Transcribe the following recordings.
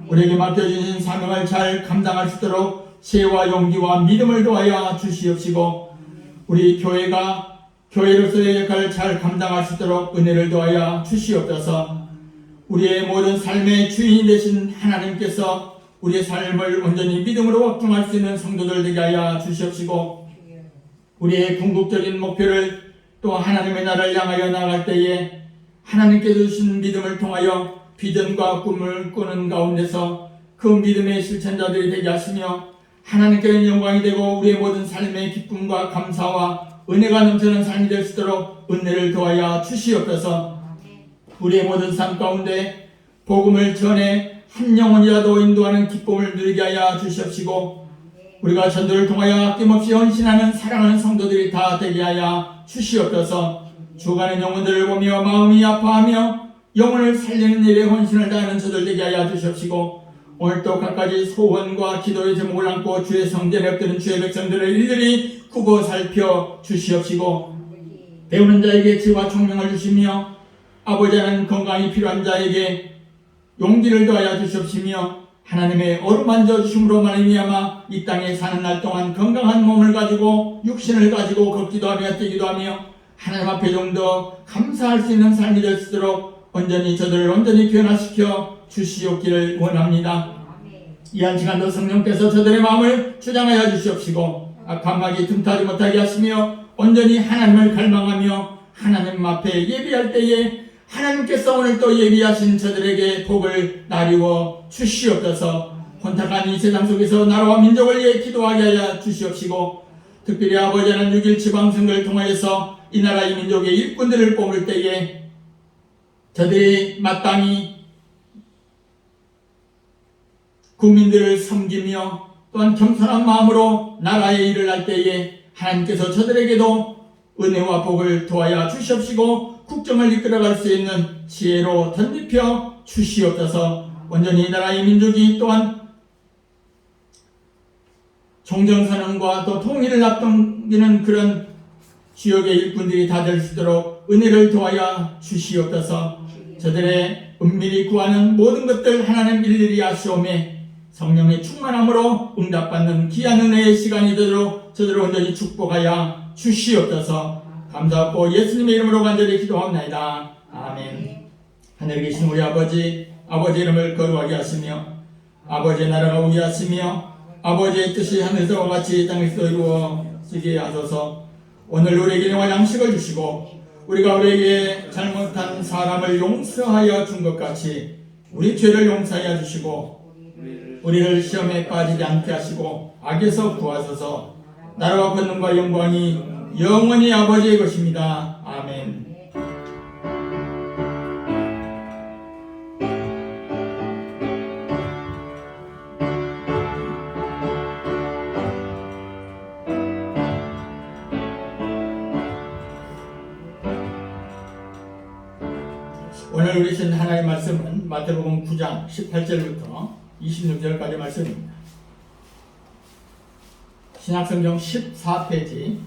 우리에게 맡겨주신 사명을 잘 감당할 수 있도록 지혜와 용기와 믿음을 더하여 주시옵시고, 우리 교회가 교회로서의 역할을 잘 감당할 수 있도록 은혜를 더하여 주시옵소서. 우리의 모든 삶의 주인이 되신 하나님께서 우리의 삶을 온전히 믿음으로 확증할 수 있는 성도들 되게 하여 주시옵시고, 우리의 궁극적인 목표를 또 하나님의 나라를 향하여 나갈 때에 하나님께서 주신 믿음을 통하여 비전과 꿈을 꾸는 가운데서 그 믿음의 실천자들이 되게 하시며, 하나님께는 영광이 되고 우리의 모든 삶의 기쁨과 감사와 은혜가 넘치는 삶이 될 수 있도록 은혜를 더하여 주시옵소서. 우리의 모든 삶 가운데 복음을 전해 한 영혼이라도 인도하는 기쁨을 누리게 하여 주시옵시고, 우리가 전도를 통하여 아낌없이 헌신하는 사랑하는 성도들이 다 되게 하여 주시옵소서. 죽어가는 영혼들을 보며 마음이 아파하며 영혼을 살리는 일에 헌신을 다하는 저들 되게 하여 주시옵시고, 오늘도 각가지 소원과 기도의 제목을 안고 주의 성전에 엎드는 주의 백성들을 일일이 구고 살펴 주시옵시고, 배우는 자에게 지혜와 총명을 주시며 아버지 하나님 건강이 필요한 자에게 용기를 더하여 주시옵시며, 하나님의 어루만져 주심으로 말미암아 이 땅에 사는 날 동안 건강한 몸을 가지고 육신을 가지고 걷기도 하며 뛰기도 하며 하나님 앞에 좀 더 감사할 수 있는 삶이 될 수 있도록 온전히 저들을 온전히 변화시켜 주시옵기를 원합니다. 이 한 시간도 성령께서 저들의 마음을 주장하여 주시옵시고, 악한 마귀 틈타지 못하게 하시며 온전히 하나님을 갈망하며 하나님 앞에 예비할 때에 하나님께서 오늘 또 예비하신 저들에게 복을 나리워 주시옵소서. 혼탁한 이 세상 속에서 나라와 민족을 위해 기도하게 하여 주시옵시고, 특별히 아버지 하나님 6.1 지방선거를 통하여서 이 나라 이 민족의 일꾼들을 뽑을 때에 저들이 마땅히 국민들을 섬기며 또한 겸손한 마음으로 나라의 일을 할 때에 하나님께서 저들에게도 은혜와 복을 도하여 주시옵시고, 국정을 이끌어갈 수 있는 지혜로 덧입혀 주시옵소서. 온전히 이 나라 이 민족이 또한 종정선언과 또 통일을 앞당기는 그런 지역의 일꾼들이 다 될 수 있도록 은혜를 도하여 주시옵소서. 저들의 은밀히 구하는 모든 것들 하나님 일일이 아시오매 성령의 충만함으로 응답받는 귀한 은혜의 시간이 되도록 저들을 온전히 축복하여 주시옵소서. 감사하고 예수님의 이름으로 간절히 기도합니다. 아멘. 하늘에 계신 우리 아버지, 아버지 이름을 거룩하게 하시며 아버지의 나라가 오게 하시며 아버지의 뜻이 하늘에서와 같이 땅에서 이루어지게 하소서. 오늘 우리에게 영원한 양식을 주시고 우리가 우리에게 잘못한 사람을 용서하여 준 것 같이 우리 죄를 용서하여 주시고 우리를 시험에 빠지지 않게 하시고 악에서 구하소서. 나라와 권능과 영광이 영원히 아버지의 것입니다. 아멘. 오늘 우리 신 하나님의 말씀은 마태복음 9장 18절부터 26절까지 말씀입니다. 신약성경 14페이지.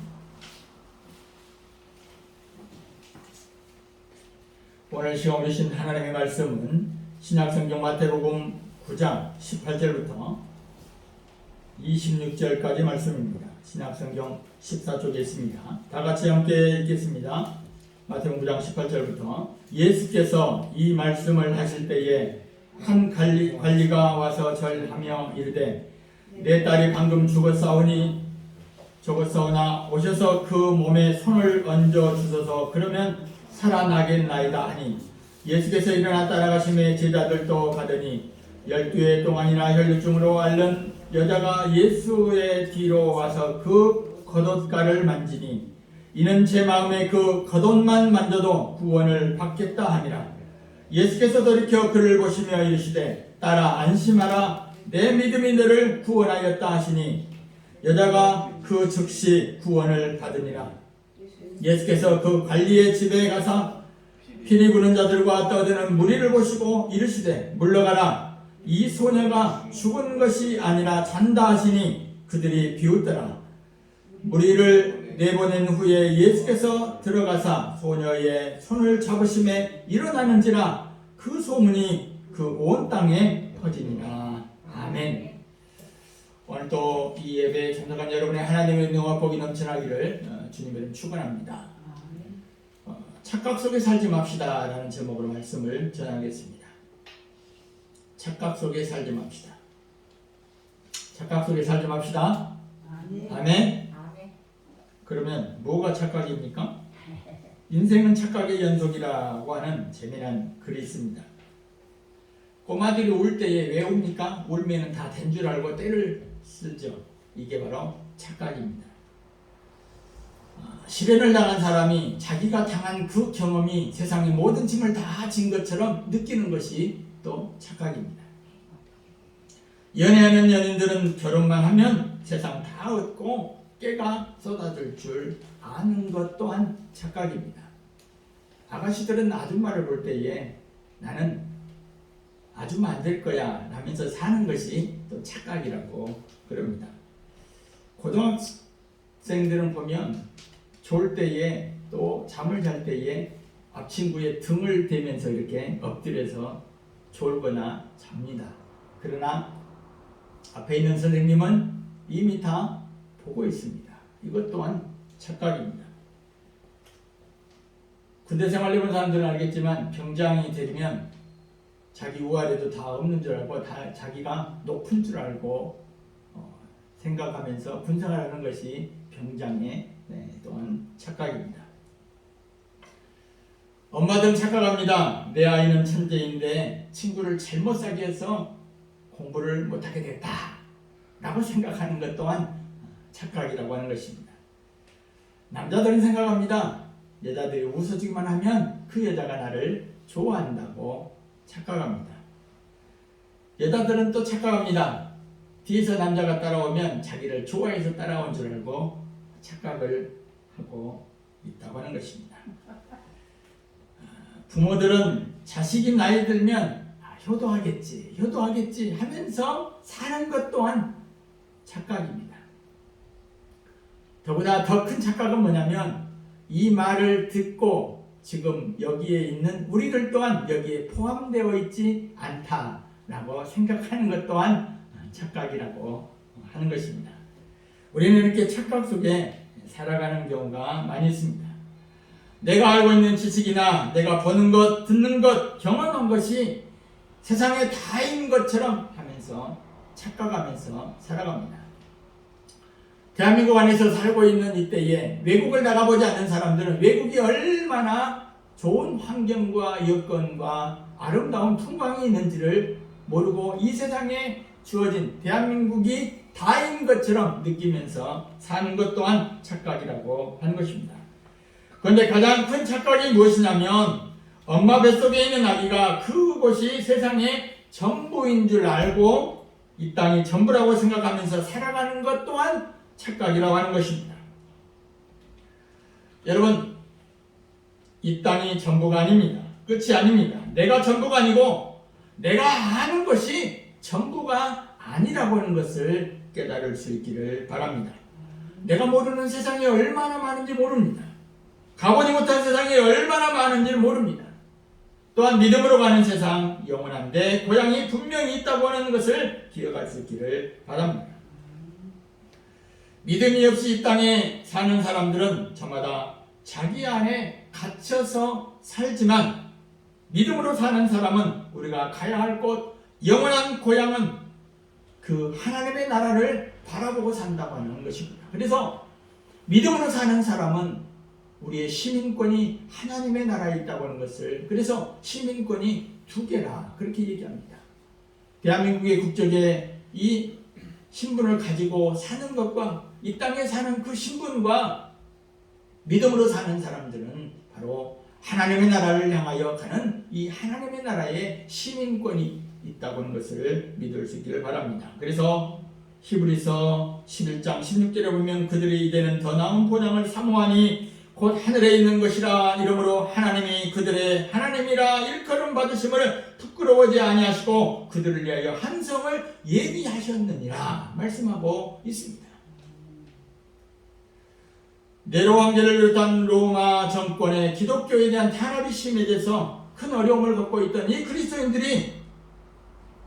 오늘 시험 주신 하나님의 말씀은 신약성경 마태복음 9장 18절부터 26절까지 말씀입니다. 신약성경 14쪽에 있습니다. 다 같이 함께 읽겠습니다. 마태복음 9장 18절부터. 예수께서 이 말씀을 하실 때에 한 관리가 와서 절하며 이르되 내 딸이 방금 죽었사오나 오셔서 그 몸에 손을 얹어 주소서. 그러면 살아나겠나이다 하니 예수께서 일어나 따라가심에 제자들도 가더니 12해 동안이나 혈류증으로 앓는 여자가 예수의 뒤로 와서 그 겉옷가를 만지니 이는 제 마음에 그 겉옷만 만져도 구원을 받겠다 하니라. 예수께서 돌이켜 그를 보시며 이르시되 딸아 안심하라 내 믿음이 너를 구원하였다 하시니 여자가 그 즉시 구원을 받으니라. 예수께서 그 관리의 집에 가서 피리 부는 자들과 떠드는 무리를 보시고 이르시되 물러가라 이 소녀가 죽은 것이 아니라 잔다 하시니 그들이 비웃더라. 무리를 내보낸 후에 예수께서 들어가사 소녀의 손을 잡으심에 일어나는지라 그 소문이 그 온 땅에 퍼지니라. 아멘. 오늘 또 이 예배에 참석한 여러분의 하나님의 은혜와 복이 넘쳐나기를 주님의 이름 축원합니다. 착각 속에 살지 맙시다 라는 제목으로 말씀을 전하겠습니다. 착각 속에 살지 맙시다. 착각 속에 살지 맙시다. 아멘. 그러면 뭐가 착각입니까? 인생은 착각의 연속이라고 하는 재미난 글이 있습니다. 꼬마들이 울 때에 왜 웁니까? 울면 다 된 줄 알고 때를 쓰죠. 이게 바로 착각입니다. 실현을 당한 사람이 자기가 당한 그 경험이 세상의 모든 짐을 다 진 것처럼 느끼는 것이 또 착각입니다. 연애하는 연인들은 결혼만 하면 세상 다 얻고 깨가 쏟아질 줄 아는 것 또한 착각입니다. 아가씨들은 아줌마를 볼 때에 나는 아줌마 안 될 거야 라면서 사는 것이 또 착각이라고 그럽니다. 고등학생들은 보면 졸 때에 또 잠을 잘 때에 앞친구의 등을 대면서 이렇게 엎드려서 졸거나 잡니다. 그러나 앞에 있는 선생님은 이미 다 보고 있습니다. 이것 또한 착각입니다. 군대 생활 해본 사람들은 알겠지만 병장이 되면 자기 우아래도 다 없는 줄 알고 다 자기가 높은 줄 알고 생각하면서 군생활하는 것이 병장의 또한 착각입니다. 엄마들은 착각합니다. 내 아이는 천재인데 친구를 잘못 사귀어서 공부를 못하게 됐다 라고 생각하는 것 또한 착각이라고 하는 것입니다. 남자들은 생각합니다. 여자들이 웃어주기만 하면 그 여자가 나를 좋아한다고 착각합니다. 여자들은 또 착각합니다. 뒤에서 남자가 따라오면 자기를 좋아해서 따라온 줄 알고 착각을 하고 있다고 하는 것입니다. 부모들은 자식이 나이 들면 효도하겠지 하면서 사는 것 또한 착각입니다. 더구나 더 큰 착각은 뭐냐면 이 말을 듣고 지금 여기에 있는 우리들 또한 여기에 포함되어 있지 않다라고 생각하는 것 또한 착각이라고 하는 것입니다. 우리는 이렇게 착각 속에 살아가는 경우가 많이 있습니다. 내가 알고 있는 지식이나 내가 보는 것, 듣는 것, 경험한 것이 세상에 다인 것처럼 하면서 착각하면서 살아갑니다. 대한민국 안에서 살고 있는 이때에 외국을 나가보지 않는 사람들은 외국이 얼마나 좋은 환경과 여건과 아름다운 풍광이 있는지를 모르고 이 세상에 주어진 대한민국이 다인 것처럼 느끼면서 사는 것 또한 착각이라고 하는 것입니다. 그런데 가장 큰 착각이 무엇이냐면 엄마 뱃속에 있는 아기가 그곳이 세상의 전부인 줄 알고 이 땅이 전부라고 생각하면서 살아가는 것 또한 착각이라고 하는 것입니다. 여러분, 이 땅이 전부가 아닙니다. 끝이 아닙니다. 내가 전부가 아니고 내가 아는 것이 전부가 아니라고 하는 것을 깨달을 수 있기를 바랍니다. 내가 모르는 세상이 얼마나 많은지 모릅니다. 가보지 못한 세상이 얼마나 많은지 모릅니다. 또한 믿음으로 가는 세상, 영원한 데 고향이 분명히 있다고 하는 것을 기억할 수 있기를 바랍니다. 믿음이 없이 이 땅에 사는 사람들은 저마다 자기 안에 갇혀서 살지만 믿음으로 사는 사람은 우리가 가야 할 곳, 영원한 고향은 그 하나님의 나라를 바라보고 산다고 하는 것입니다. 그래서 믿음으로 사는 사람은 우리의 시민권이 하나님의 나라에 있다고 하는 것을, 그래서 시민권이 2개라 그렇게 얘기합니다. 대한민국의 국적에 이 신분을 가지고 사는 것과 이 땅에 사는 그 신분과 믿음으로 사는 사람들은 바로 하나님의 나라를 향하여 가는 이 하나님의 나라의 시민권이 있다고 하는 것을 믿을 수 있기를 바랍니다. 그래서 히브리서 11장 16절에 보면 그들이 이제는 더 나은 보장을 사모하니 곧 하늘에 있는 것이라. 이러므로 하나님이 그들의 하나님이라 일컬음 받으심을 부끄러워하지 아니하시고 그들을 위하여 한 성을 예비하셨느니라 말씀하고 있습니다. 네로 황제를 비롯한 로마 정권의 기독교에 대한 탄압이 심해져서 큰 어려움을 겪고 있던 이 그리스도인들이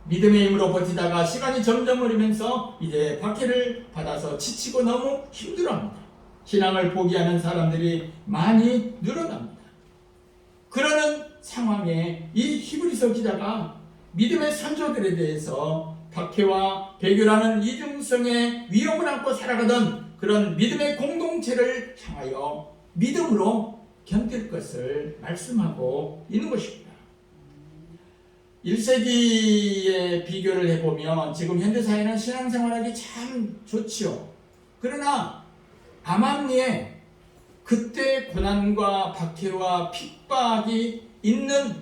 믿음의 힘으로 버티다가 시간이 점점 흐르면서 이제 박해를 받아서 지치고 너무 힘들어합니다. 신앙을 포기하는 사람들이 많이 늘어납니다. 그러는 상황에 이 히브리서 기자가 믿음의 선조들에 대해서 박해와 배교라는 이중성의 위험을 안고 살아가던 그런 믿음의 공동체를 향하여 믿음으로 견딜 것을 말씀하고 있는 것입니다. 1세기에 비교를 해보면 지금 현대사회는 신앙생활하기 참 좋지요. 그러나 암암리에 그때 고난과 박해와 핍박이 있는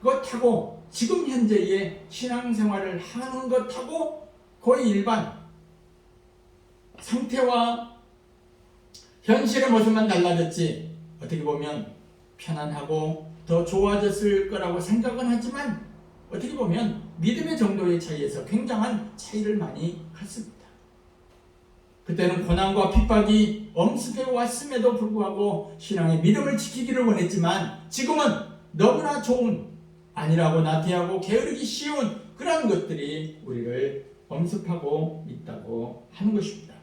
것하고 지금 현재의 신앙생활을 하는 것하고 거의 일반 상태와 현실의 모습만 달라졌지 어떻게 보면 편안하고 더 좋아졌을 거라고 생각은 하지만 어떻게 보면 믿음의 정도의 차이에서 굉장한 차이를 많이 갖습니다. 그때는 고난과 핍박이 엄습해 왔음에도 불구하고 신앙의 믿음을 지키기를 원했지만 지금은 너무나 좋은 아니라고 나태하고 게으르기 쉬운 그런 것들이 우리를 엄습하고 있다고 하는 것입니다.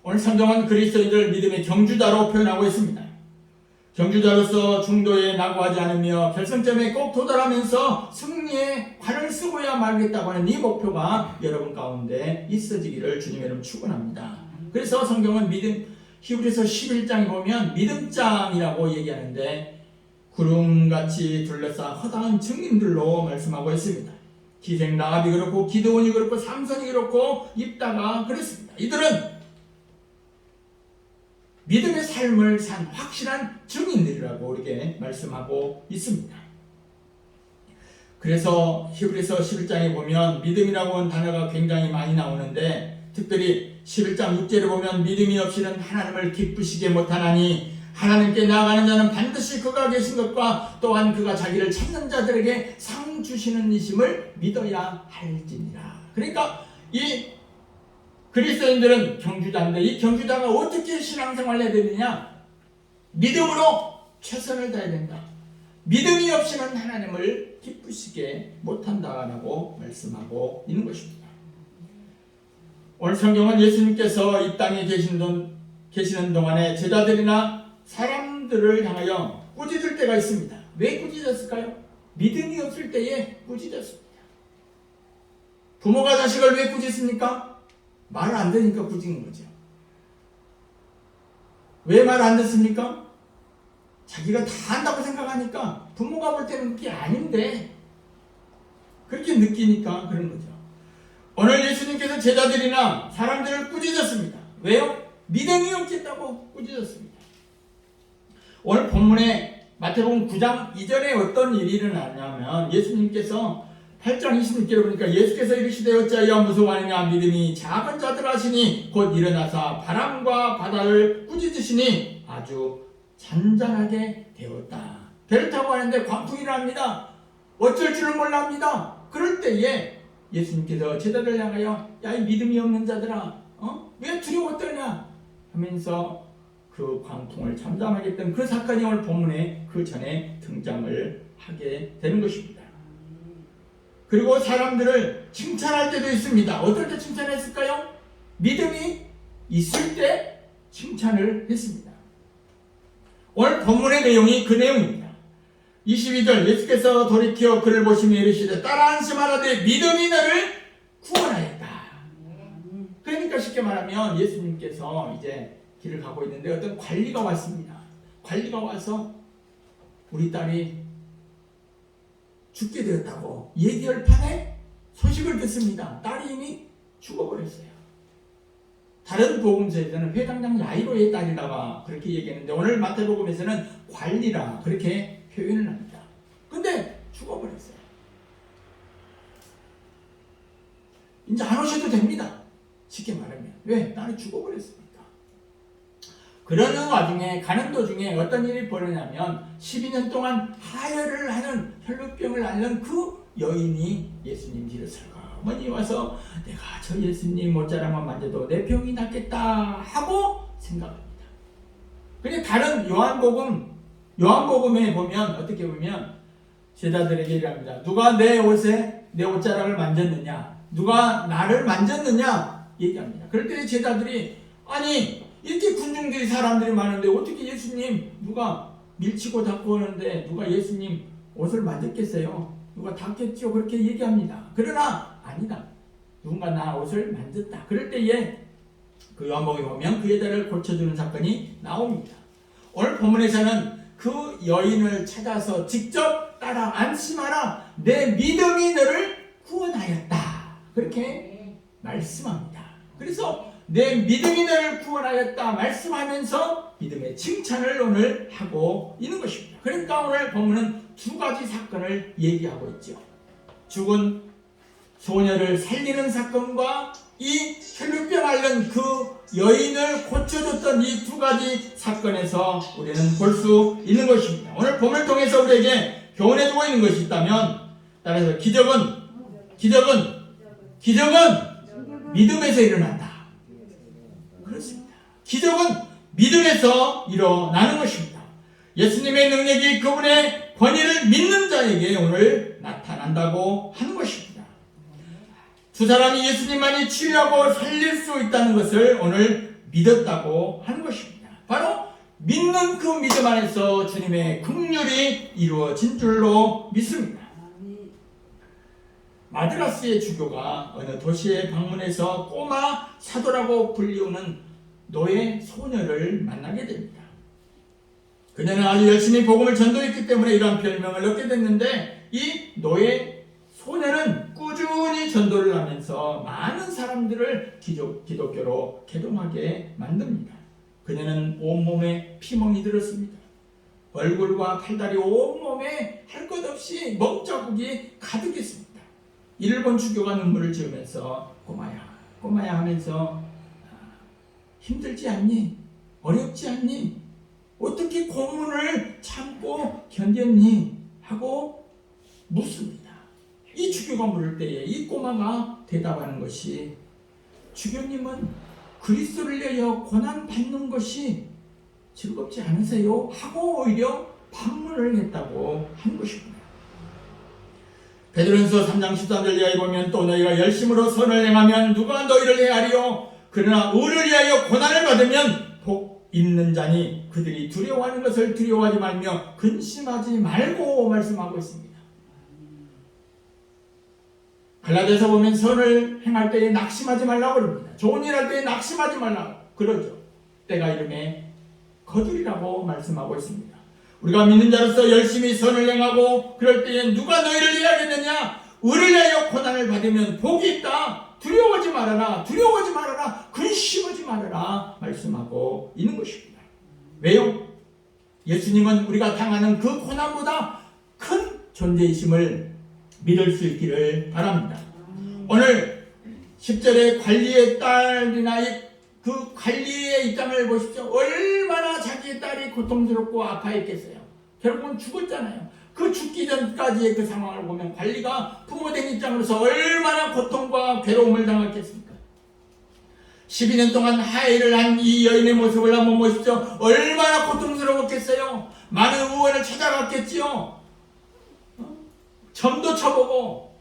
오늘 성경은 그리스도인들을 믿음의 경주자로 표현하고 있습니다. 경주자로서 중도에 낙오하지 않으며 결승점에 꼭 도달하면서 승리의 관을 쓰고야 말겠다고 하는 이 목표가 여러분 가운데 있어지기를 주님의 이름으로 축원합니다. 그래서 성경은 히브리서 11장에 보면 믿음장이라고 얘기하는데 구름같이 둘러싸 허다한 증인들로 말씀하고 있습니다. 기생 라합이 그렇고 기드온이 그렇고 삼손이 그렇고 입다가 그랬습니다. 이들은 믿음의 삶을 산 확실한 증인들이라고 우리에게 말씀하고 있습니다. 그래서 히브리서 11장에 보면 믿음이라고 하는 단어가 굉장히 많이 나오는데 특별히 11장 6절에 보면 믿음이 없이는 하나님을 기쁘시게 못하나니 하나님께 나아가는 자는 반드시 그가 계신 것과 또한 그가 자기를 찾는 자들에게 상 주시는 이심을 믿어야 할지니라. 그러니까 이 그리스도인들은 경주자인데 이 경주자가 어떻게 신앙생활을 해야 되느냐? 믿음으로 최선을 다해야 된다. 믿음이 없이는 하나님을 기쁘시게 못한다라고 말씀하고 있는 것입니다. 오늘 성경은 예수님께서 이 땅에 계시는 동안에 제자들이나 사람들을 향하여 꾸짖을 때가 있습니다. 왜 꾸짖었을까요? 믿음이 없을 때에 꾸짖었습니다. 부모가 자식을 왜 꾸짖습니까? 말 안 되니까 꾸짖는 거죠. 왜 말 안 듣습니까? 자기가 다 안다고 생각하니까 부모가 볼 때는 그게 아닌데 그렇게 느끼니까 그런 거죠. 오늘 예수님께서 제자들이나 사람들을 꾸짖었습니다. 왜요? 믿음이 없겠다고 꾸짖었습니다. 오늘 본문에 마태복음 9장 2절에 어떤 일이 일어나냐면 예수님께서 8장 26절에 보니까 예수께서 이르시되 어찌하여 무서워하느냐 믿음이 작은 자들 하시니 곧 일어나사 바람과 바다를 꾸짖으시니 아주 잔잔하게 되었다. 배를 타고 가는데 광풍이 납니다. 어쩔 줄을 몰랍니다. 그럴 때에 예수님께서 제자들을 향하여 야 이 믿음이 없는 자들아 왜 두려워 떠냐 하면서 그 광풍을 잠잠하게 했던 그 사건이 오늘 본문에 그 전에 등장을 하게 되는 것입니다. 그리고 사람들을 칭찬할 때도 있습니다. 어떨 때 칭찬했을까요? 믿음이 있을 때 칭찬을 했습니다. 오늘 본문의 내용이 그 내용입니다. 22절 예수께서 돌이켜 그를 보시며 이르시되 따라 안심하라되 믿음이 너를 구원하였다. 그러니까 쉽게 말하면 예수님께서 이제 길을 가고 있는데 어떤 관리가 왔습니다. 관리가 와서 우리 딸이 죽게 되었다고 얘기할 판에 소식을 듣습니다. 딸이 이미 죽어버렸어요. 다른 복음서에서는 회당장 야이로의 딸이라고 그렇게 얘기했는데 오늘 마태복음에서는 관리라 그렇게 표현을 합니다. 근데 죽어버렸어요. 이제 안 오셔도 됩니다. 쉽게 말하면. 왜? 딸이 죽어버렸으니까. 그러는 와중에 가는 도중에 어떤 일이 벌어냐면 12년 동안 하혈을 하는 혈루병을 앓는 그 여인이 예수님 뒤로 설거머니 와서 내가 저 예수님 못자락만 만져도 내 병이 낫겠다 하고 생각합니다. 근데 다른 요한복음에 보면 어떻게 보면 제자들에게 얘기합니다. 누가 내 옷에 내 옷자락을 만졌느냐? 누가 나를 만졌느냐? 얘기합니다. 그럴 때 제자들이 아니 이렇게 군중들이 사람들이 많은데 어떻게 예수님 누가 밀치고 닦고 오는데 누가 예수님 옷을 만졌겠어요? 누가 닦겠죠? 그렇게 얘기합니다. 그러나 아니다. 누군가 나 옷을 만졌다. 그럴 때에 그 요한복음에 보면 그 여자를 고쳐주는 사건이 나옵니다. 오늘 본문에서는 그 여인을 찾아서 직접 따라 안심하라. 내 믿음이 너를 구원하였다. 그렇게 말씀합니다. 그래서 내 믿음이 너를 구원하였다 말씀하면서 믿음의 칭찬을 오늘 하고 있는 것입니다. 그러니까 오늘 본문은 두 가지 사건을 얘기하고 있죠. 죽은 소녀를 살리는 사건과 이 혈루병 앓는 그 여인을 고쳐줬던 이 두 가지 사건에서 우리는 볼 수 있는 것입니다. 오늘 본문을 통해서 우리에게 교훈해주고 있는 것이 있다면, 따라서 기적은 믿음에서 일어난다. 그렇습니다. 기적은 믿음에서 일어나는 것입니다. 예수님의 능력이 그분의 권위를 믿는 자에게 오늘 나타난다고 하는 것입니다. 두 사람이 예수님만이 치유하고 살릴 수 있다는 것을 오늘 믿었다고 하는 것입니다. 바로 믿는 그 믿음 안에서 주님의 긍휼이 이루어진 줄로 믿습니다. 마드라스의 주교가 어느 도시에 방문해서 꼬마 사도라고 불리우는 노예 소녀를 만나게 됩니다. 그녀는 아주 열심히 복음을 전도했기 때문에 이러한 별명을 얻게 됐는데, 이 노예 소녀는 꾸준히 전도를 하면서 많은 사람들을 기독교로 개종하게 만듭니다. 그녀는 온몸에 피멍이 들었습니다. 얼굴과 팔다리 온몸에 할 것 없이 먹자국이 가득했습니다. 이를 본 주교가 눈물을 지으면서 꼬마야 하면서 힘들지 않니? 어렵지 않니? 어떻게 고문을 참고 견뎠니? 하고 묻습니다. 이 주교가 물을 때에 이 꼬마가 대답하는 것이, 주교님은 그리스도를 위하여 고난받는 것이 즐겁지 않으세요? 하고 오히려 반문을 했다고 한 것입니다. 베드로전서 3장 13절 이하에 보면 또 너희가 열심으로 선을 행하면 누가 너희를 해하리요? 그러나 의를 위하여 고난을 받으면 복 있는 자니 그들이 두려워하는 것을 두려워하지 말며 근심하지 말고 말씀하고 있습니다. 갈라디아서 보면 선을 행할 때에 낙심하지 말라고 그럽니다. 좋은 일 할 때에 낙심하지 말라고 그러죠. 때가 이름에 거두리라고 말씀하고 있습니다. 우리가 믿는 자로서 열심히 선을 행하고 그럴 때에 누가 너희를 해야겠느냐? 의를 위하여 고난을 받으면 복이 있다. 두려워하지 말아라. 근심하지 말아라 말씀하고 있는 것입니다. 왜요? 예수님은 우리가 당하는 그 고난보다 큰 존재이심을 믿을 수 있기를 바랍니다. 오늘 10절의 관리의 딸이나 그 관리의 입장을 보십시오. 얼마나 자기의 딸이 고통스럽고 아파했겠어요. 결국은 죽었잖아요. 그 죽기 전까지의 그 상황을 보면 관리가 부모된 입장으로서 얼마나 고통과 괴로움을 당했겠습니까? 12년 동안 하해를 한 이 여인의 모습을 한번 보십시오. 얼마나 고통스러웠겠어요. 많은 의원을 찾아갔겠지요. 점도 쳐보고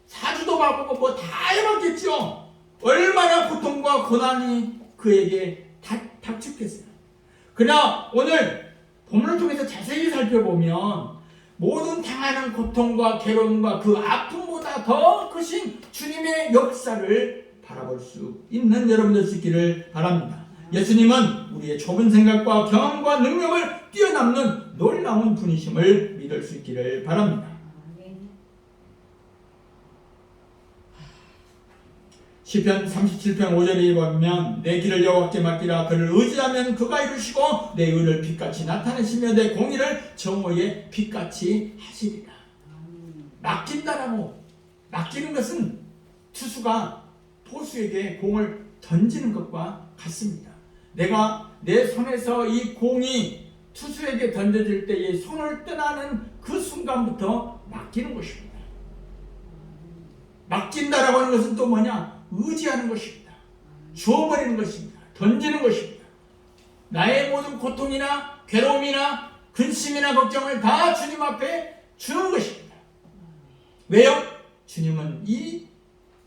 사주도 봐보고 뭐 다 해봤겠죠. 얼마나 고통과 고난이 그에게 닥쳤겠어요. 그러나 오늘 본문을 통해서 자세히 살펴보면 모든 당하는 고통과 괴로움과 그 아픔보다 더 크신 주님의 역사를 바라볼 수 있는 여러분들 수 있기를 바랍니다. 예수님은 우리의 좁은 생각과 경험과 능력을 뛰어넘는 놀라운 분이심을 믿을 수 있기를 바랍니다. 시편 37편 5절에 보면 내 길을 여호와께 맡기라. 그를 의지하면 그가 이루시고 내 의를 빛같이 나타내시며 내 공의를 정오에 빛같이 하시리라. 맡기는 것은 투수가 포수에게 공을 던지는 것과 같습니다. 내가 내 손에서 이 공이 투수에게 던져질 때에 손을 떠나는 그 순간부터 맡기는 것입니다. 맡긴다라고 하는 것은 또 뭐냐? 의지하는 것입니다. 주어버리는 것입니다. 던지는 것입니다. 나의 모든 고통이나 괴로움이나 근심이나 걱정을 다 주님 앞에 주는 것입니다. 왜요? 주님은 이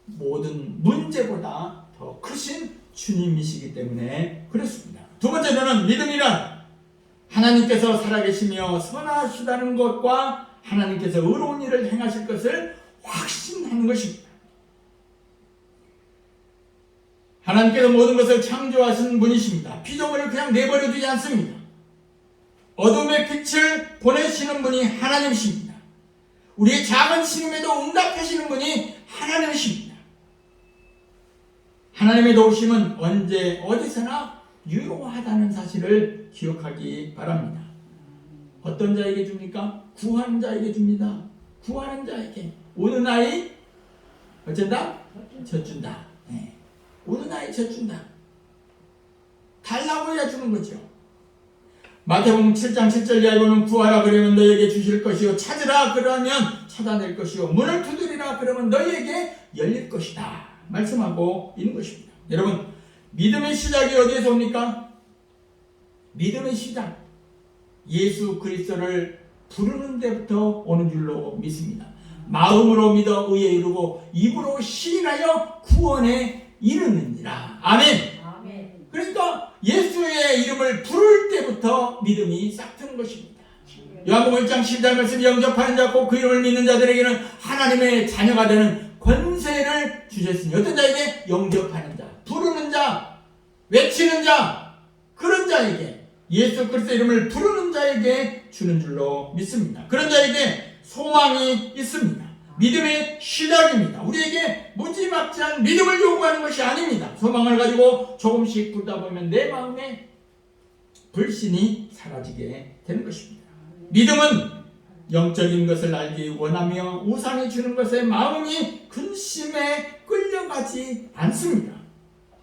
모든 문제보다 더 크신 주님이시기 때문에 그렇습니다. 두 번째로는 믿음이란 하나님께서 살아계시며 선하시다는 것과 하나님께서 의로운 일을 행하실 것을 확신하는 것입니다. 하나님께서 모든 것을 창조하신 분이십니다. 피조물을 그냥 내버려 두지 않습니다. 어둠의 빛을 보내시는 분이 하나님이십니다. 우리의 작은 신음에도 응답하시는 분이 하나님이십니다. 하나님의 도우심은 언제 어디서나 유효하다는 사실을 기억하기 바랍니다. 어떤 자에게 줍니까? 구하는 자에게 줍니다. 구하는 자에게 오는 아이 어쩐다? 젖준다. 네. 오는 아이 젖준다. 달라고 해야 주는 거죠. 마태복음 7장 7절 이하에는 구하라 그러면 너희에게 주실 것이요 찾으라 그러면 찾아낼 것이요 문을 두드리라 그러면 너희에게 열릴 것이다 말씀하고 있는 것입니다. 여러분, 믿음의 시작이 어디에서 옵니까? 믿음의 시작, 예수 그리스도를 부르는 데부터 오는 줄로 믿습니다. 마음으로 믿어 의에 이르고 입으로 시인하여 구원에 이르느니라. 아멘. 그러니까 예수의 이름을 부를 때부터 믿음이 싹트는 것입니다. 요한복음 1장 12절 말씀, 영접하는 자 곧 그 이름을 믿는 자들에게는 하나님의 자녀가 되는 권세를 주셨으니, 어떤 자에게? 영접하는 자, 부르는 자, 외치는 자, 그런 자에게, 예수 그리스도 이름을 부르는 자에게 주는 줄로 믿습니다. 그런 자에게 소망이 있습니다. 믿음의 시작입니다. 우리에게 무지막지한 믿음을 요구하는 것이 아닙니다. 소망을 가지고 조금씩 굴다 보면 내 마음에 불신이 사라지게 되는 것입니다. 믿음은 영적인 것을 알기 원하며 우상이 주는 것에 마음이 근심에 끌려가지 않습니다.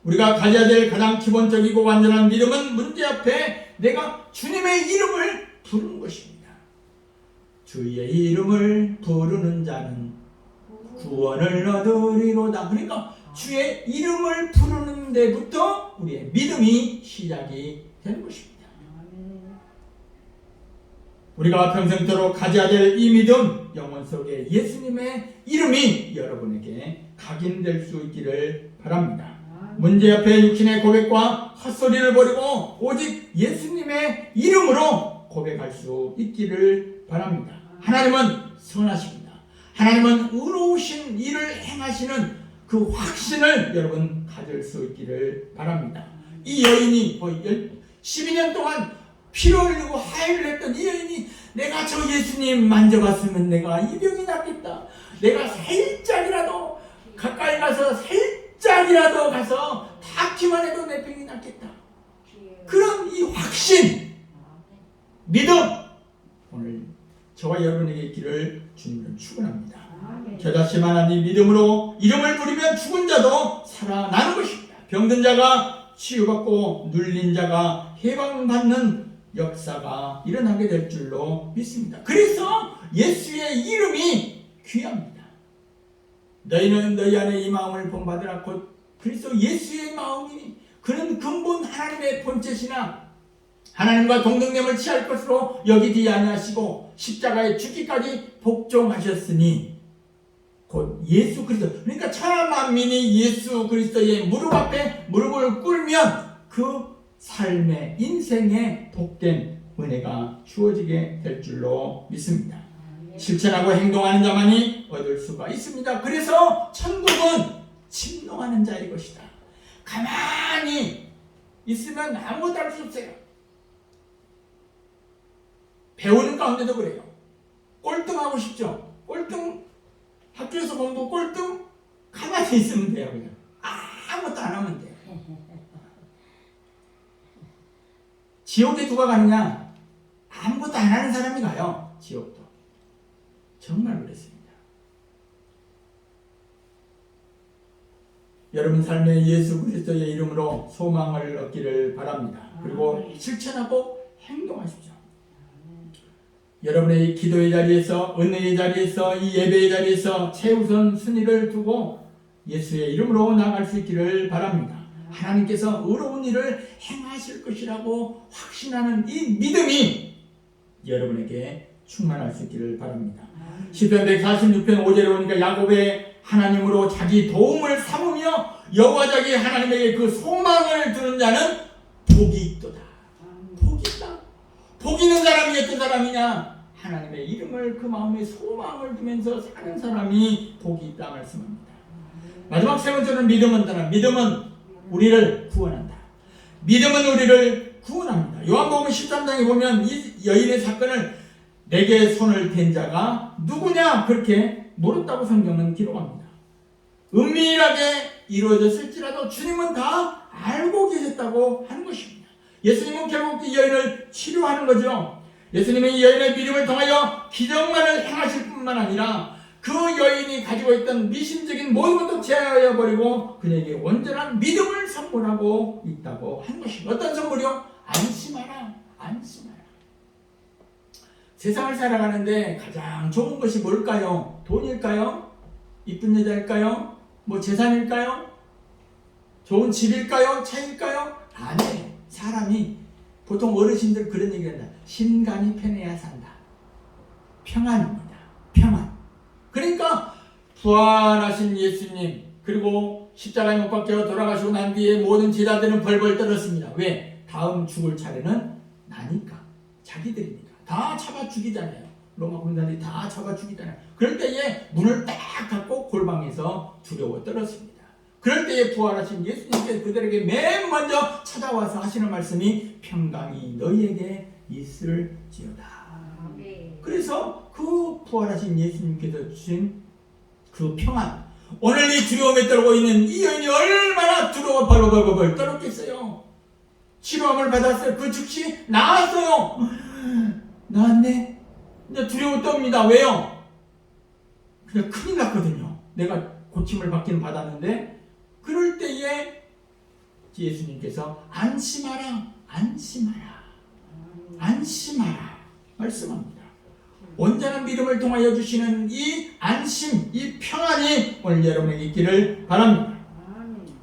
우리가 가져야 될 가장 기본적이고 완전한 믿음은 문제 앞에 내가 주님의 이름을 부르는 것입니다. 주의 이름을 부르는 자는 구원을 얻으리로다. 그러니까 주의 이름을 부르는 데부터 우리의 믿음이 시작이 되는 것입니다. 우리가 평생토록 가져야 될 이 믿음, 영혼 속에 예수님의 이름이 여러분에게 각인될 수 있기를 바랍니다. 문제 앞에 육신의 고백과 헛소리를 버리고 오직 예수님의 이름으로 고백할 수 있기를 바랍니다. 하나님은 선하십니다. 하나님은 의로우신 일을 행하시는 그 확신을 여러분 가질 수 있기를 바랍니다. 이 여인이 거의 12년 동안 피를 흘리고 하혈을 했던 이 여인이, 내가 저 예수님 만져봤으면 내가 이 병이 낫겠다, 내가 살짝이라도 가까이 가서 살짝이라도 가서 닿기만 해도 내 병이 낫겠다, 그런 이 확신, 믿음, 오늘 저와 여러분에게 있기를 주님은 축원합니다. 겨자씨만한 이 믿음으로 이름을 부르면 죽은 자도 살아나는 것입니다. 병든 자가 치유받고 눌린 자가 해방받는 역사가 일어나게 될 줄로 믿습니다. 그래서 예수의 이름이 귀합니다. 너희는 너희 안에 이 마음을 본받으라. 곧 그리스도 예수의 마음이, 그는 근본 하나님의 본체시나 하나님과 동등됨을 취할 것으로 여기지 아니하시고 십자가에 죽기까지 복종하셨으니, 곧 예수 그리스도, 그러니까 천하 만민이 예수 그리스도의 무릎 앞에 무릎을 꿇으면 그 삶의 인생에 복된 은혜가 주어지게 될 줄로 믿습니다. 실천하고 행동하는 자만이 얻을 수가 있습니다. 그래서 천국은 침노하는 자의 것이다. 가만히 있으면 아무것도 할 수 없어요. 배우는 가운데도 그래요. 꼴등하고 싶죠? 꼴등, 학교에서 공부 꼴등, 가만히 있으면 돼요. 그냥 아무것도 안 하면 돼요. 지옥에 누가 가느냐? 아무것도 안 하는 사람이 가요. 지옥도. 정말 그렇습니다. 여러분 삶에 예수 그리스도의 이름으로 소망을 얻기를 바랍니다. 그리고 실천하고 행동하십시오. 여러분의 기도의 자리에서, 은혜의 자리에서, 이 예배의 자리에서 최우선 순위를 두고 예수의 이름으로 나아갈 수 있기를 바랍니다. 하나님께서 의로운 일을 행하실 것이라고 확신하는 이 믿음이 여러분에게 충만할 수 있기를 바랍니다. 시편 146편 5절에 보니까 야곱의 하나님으로 자기 도움을 삼으며 여호와 자기 하나님에게 그 소망을 두는 자는 복이 있도다. 복이 있다. 복 있는 사람이 어떤 사람이냐? 하나님의 이름을 그 마음에 소망을 두면서 사는 사람이 복이 있다 말씀합니다. 마지막 세 번째는 믿음은 따라. 믿음은 우리를 구원한다. 믿음은 우리를 구원합니다. 요한복음 13장에 보면 이 여인의 사건을 내게 손을 댄 자가 누구냐 그렇게 물었다고 성경은 기록합니다. 은밀하게 이루어졌을지라도 주님은 다 알고 계셨다고 하는 것입니다. 예수님은 결국 이 여인을 치료하는 거죠. 예수님은 이 여인의 믿음을 통하여 기적만을 행하실 뿐만 아니라 그 여인이 가지고 있던 미심적인 모든 것도 제하여버리고 그에게 온전한 믿음을 선물하고 있다고 한 것입니다. 어떤 선물이요? 안심하라. 안심하라. 세상을 살아가는데 가장 좋은 것이 뭘까요? 돈일까요? 이쁜 여자일까요? 뭐 재산일까요? 좋은 집일까요? 차일까요? 아니에요. 사람이 보통 어르신들 그런 얘기를 한다.心간이 편해야 산다. 평안입니다. 평안. 그러니까 부활하신 예수님 그리고 십자가에 못 박혀 돌아가시고 난 뒤에 모든 제자들은 벌벌 떨었습니다. 왜? 다음 죽을 차례는 나니까. 자기들이니까. 다 잡아 죽이잖아요. 로마 군사들이 다 잡아 죽이잖아요. 그럴 때에 문을 딱 닫고 골방에서 두려워 떨었습니다. 그럴 때에 부활하신 예수님께서 그들에게 맨 먼저 찾아와서 하시는 말씀이 평강이 너희에게 있을지어다. 그래서 그 부활하신 예수님께서 주신 그 평안, 오늘 이 두려움에 떨고 있는 이 여인이 얼마나 두려워 벌벌벌 떨었겠어요. 치료함을 받았어요. 그 즉시 나았어요. 나았네. 이제 두려워 떱니다. 왜요? 그냥 큰일 났거든요. 내가 고침을 받기는 받았는데 그럴 때에 예수님께서 안심하라. 안심하라. 안심하라. 말씀합니다. 온전한 믿음을 통하여 주시는 이 안심, 이 평안이 오늘 여러분에게 있기를 바랍니다.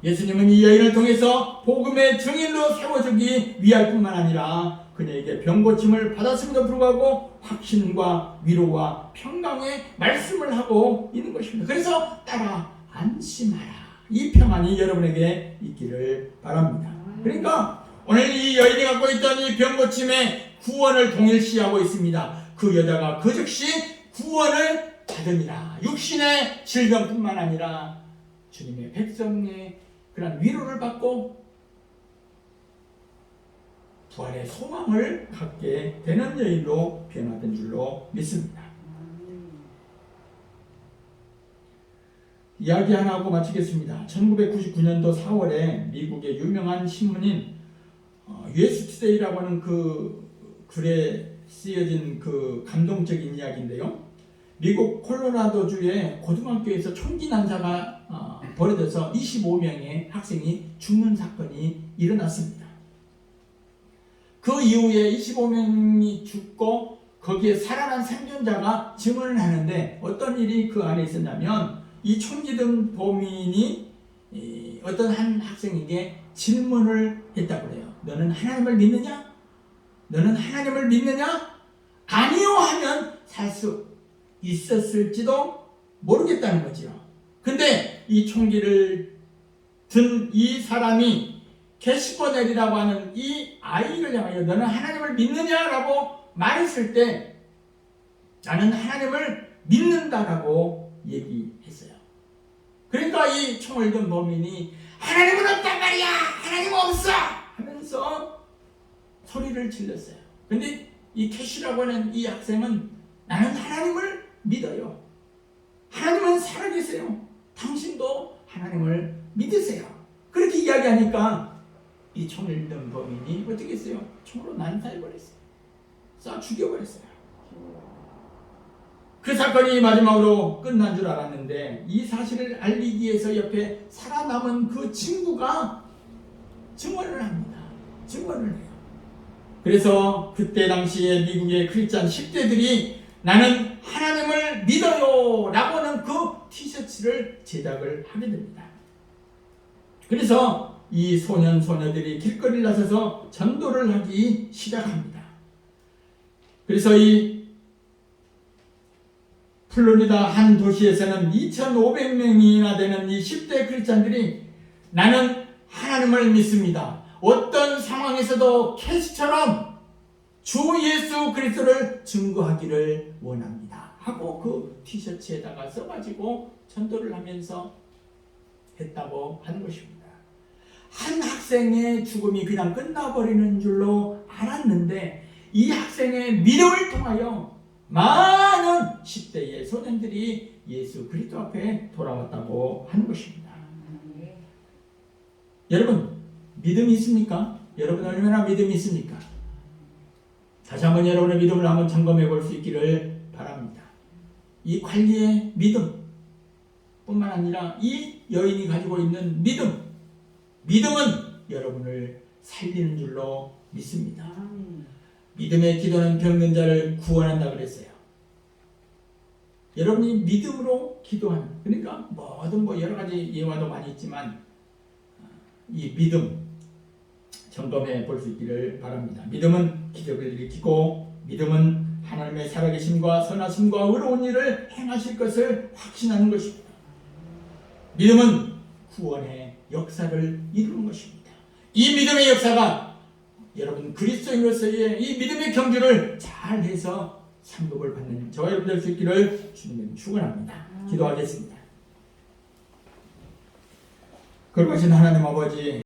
예수님은 이 여인을 통해서 복음의 증인으로 세워주기 위할 뿐만 아니라 그녀에게 병고침을 받았음에도 불구하고 확신과 위로와 평강의 말씀을 하고 있는 것입니다. 그래서 따라 안심하라. 이 평안이 여러분에게 있기를 바랍니다. 그러니까 오늘 이 여인이 갖고 있던 이 병고침의 구원을 동일시하고 있습니다. 그 여자가 그 즉시 구원을 받으니라. 육신의 질병뿐만 아니라 주님의 백성의 그런 위로를 받고 부활의 소망을 갖게 되는 여인으로 변화된 줄로 믿습니다. 이야기 하나 하고 마치겠습니다. 1999년도 4월에 미국의 유명한 신문인 US투데이라고 하는 그 글에 쓰여진 그 감동적인 이야기인데요. 미국 콜로라도주의 고등학교에서 총기 난사가 벌어져서 25명의 학생이 죽는 사건이 일어났습니다. 그 이후에 25명이 죽고 거기에 살아난 생존자가 증언을 하는데 어떤 일이 그 안에 있었냐면 이 총기 든 범인이 어떤 한 학생에게 질문을 했다고 그래요. 너는 하나님을 믿느냐? 너는 하나님을 믿느냐? 아니요 하면 살 수 있었을지도 모르겠다는 거죠. 근데 이 총기를 든 이 사람이 게시버넬이라고 하는 이 아이를 향하여 너는 하나님을 믿느냐라고 말했을 때 나는 하나님을 믿는다라고 얘기했어요. 그러니까 이 총을 든 범인이 하나님은 없단 말이야! 하나님 없어! 하면서 소리를 질렀어요. 근데 이 캐시라고 하는 이 학생은 나는 하나님을 믿어요. 하나님은 살아계세요. 당신도 하나님을 믿으세요. 그렇게 이야기하니까 이 총을 든 범인이 어떻게 했어요? 총으로 난사해버렸어요. 쏴 죽여버렸어요. 그 사건이 마지막으로 끝난 줄 알았는데 이 사실을 알리기 위해서 옆에 살아남은 그 친구가 증언을 합니다. 증언을 해요. 그래서 그때 당시에 미국의 크리스찬 10대들이 나는 하나님을 믿어요 라고 하는 그 티셔츠를 제작을 하게 됩니다. 그래서 이 소년 소녀들이 길거리를 나서서 전도를 하기 시작합니다. 그래서 이 플로리다 한 도시에서는 2,500명이나 되는 이 10대 크리스찬들이 나는 하나님을 믿습니다. 어떤 상황에서도 캐시처럼 주 예수 그리스도를 증거하기를 원합니다. 하고 그 티셔츠에다가 써가지고 전도를 하면서 했다고 하는 것입니다. 한 학생의 죽음이 그냥 끝나버리는 줄로 알았는데 이 학생의 믿음을 통하여 많은 10대의 소년들이 예수 그리스도 앞에 돌아왔다고 하는 것입니다. 여러분 믿음이 있습니까? 여러분 얼마나 믿음이 있습니까? 다시 한번 여러분의 믿음을 한번 점검해 볼 수 있기를 바랍니다. 이 관리의 믿음 뿐만 아니라 이 여인이 가지고 있는 믿음은 여러분을 살리는 줄로 믿습니다. 믿음의 기도는 병든 자를 구원한다 그랬어요. 여러분이 믿음으로 기도하는, 그러니까 모든 여러 가지 예화도 많이 있지만 이 믿음 점검해 볼 수 있기를 바랍니다. 믿음은 기적을 일으키고 믿음은 하나님의 살아계심과 선하심과 의로운 일을 행하실 것을 확신하는 것입니다. 믿음은 구원의 역사를 이루는 것입니다. 이 믿음의 역사가 여러분 그리스도인으로서의 이 믿음의 경주를 잘해서 상급을 받는 저와 여러분 될 수 있기를 주님은 축원합니다. 기도하겠습니다. 거룩하신 하나님 아버지,